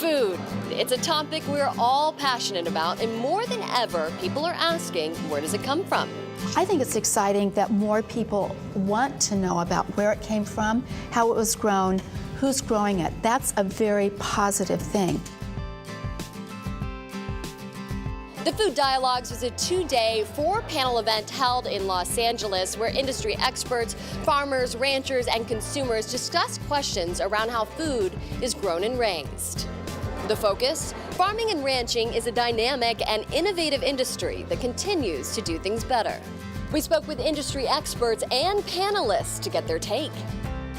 Food. It's a topic we're all passionate about, and more than ever, people are asking, where does it come from? I think it's exciting that more people want to know about where it came from, how it was grown, who's growing it. That's a very positive thing. The Food Dialogues was a two-day, four-panel event held in Los Angeles where industry experts, farmers, ranchers, and consumers discussed questions around how food is grown and raised. The focus? Farming and ranching is a dynamic and innovative industry that continues to do things better. We spoke with industry experts and panelists to get their take.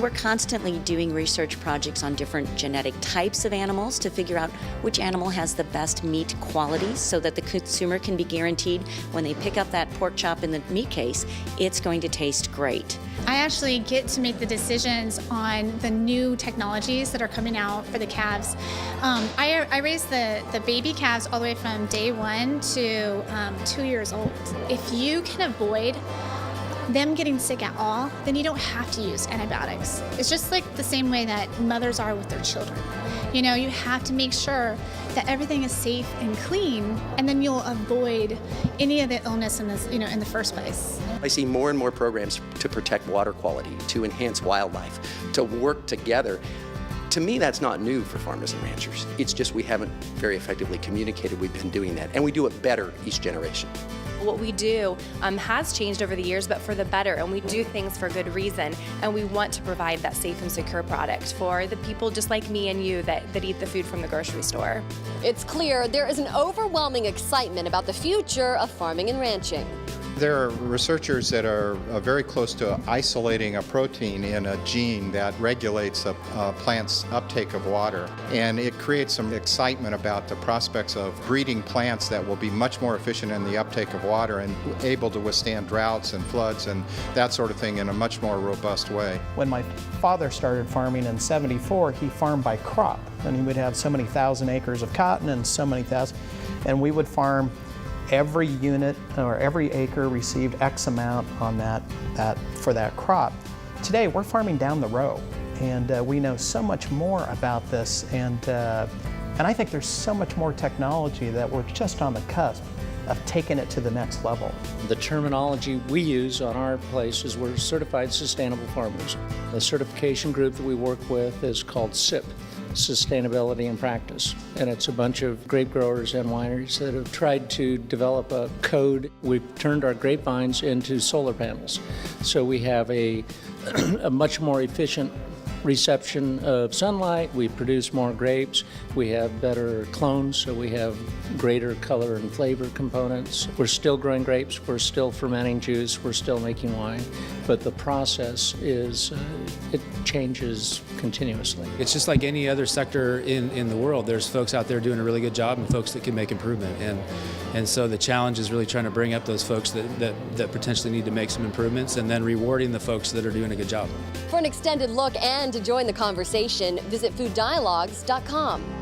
We're constantly doing research projects on different genetic types of animals to figure out which animal has the best meat qualities so that the consumer can be guaranteed when they pick up that pork chop in the meat case, it's going to taste great. I actually get to make the decisions on the new technologies that are coming out for the calves. I raise the baby calves all the way from day 1 to 2 years old. If you can avoid them getting sick at all, then you don't have to use antibiotics. It's just like the same way that mothers are with their children. You know, you have to make sure that everything is safe and clean, and then you'll avoid any of the illness in this, in the first place. I see more and more programs to protect water quality, to enhance wildlife, to work together. To me, that's not new for farmers and ranchers. It's just we haven't very effectively communicated we've been doing that, and we do it better each generation. What we do has changed over the years, but for the better, and we do things for good reason, and we want to provide that safe and secure product for the people just like me and you that eat the food from the grocery store. It's clear there is an overwhelming excitement about the future of farming and ranching. There are researchers that are very close to isolating a protein in a gene that regulates a plant's uptake of water. And it creates some excitement about the prospects of breeding plants that will be much more efficient in the uptake of water and able to withstand droughts and floods and that sort of thing in a much more robust way. When my father started farming in '74, he farmed by crop. And he would have so many thousand acres of cotton and so many thousand, and we would farm every unit or every acre received X amount on that for that crop. Today we're farming down the row, and we know so much more about this, and I think there's so much more technology that we're just on the cusp of taking it to the next level. The terminology we use on our place is we're certified sustainable farmers. The certification group that we work with is called SIP. Sustainability in Practice, and it's a bunch of grape growers and wineries that have tried to develop a code. We've turned our grapevines into solar panels, so we have a much more efficient reception of sunlight. We produce more grapes. We have better clones, so we have greater color and flavor components. We're still growing grapes. We're still fermenting juice. We're still making wine, but the process is it changes continuously. It's just like any other sector in the world. There's folks out there doing a really good job and folks that can make improvement. And so the challenge is really trying to bring up those folks that potentially need to make some improvements and then rewarding the folks that are doing a good job. For an extended look and to join the conversation, visit fooddialogues.com.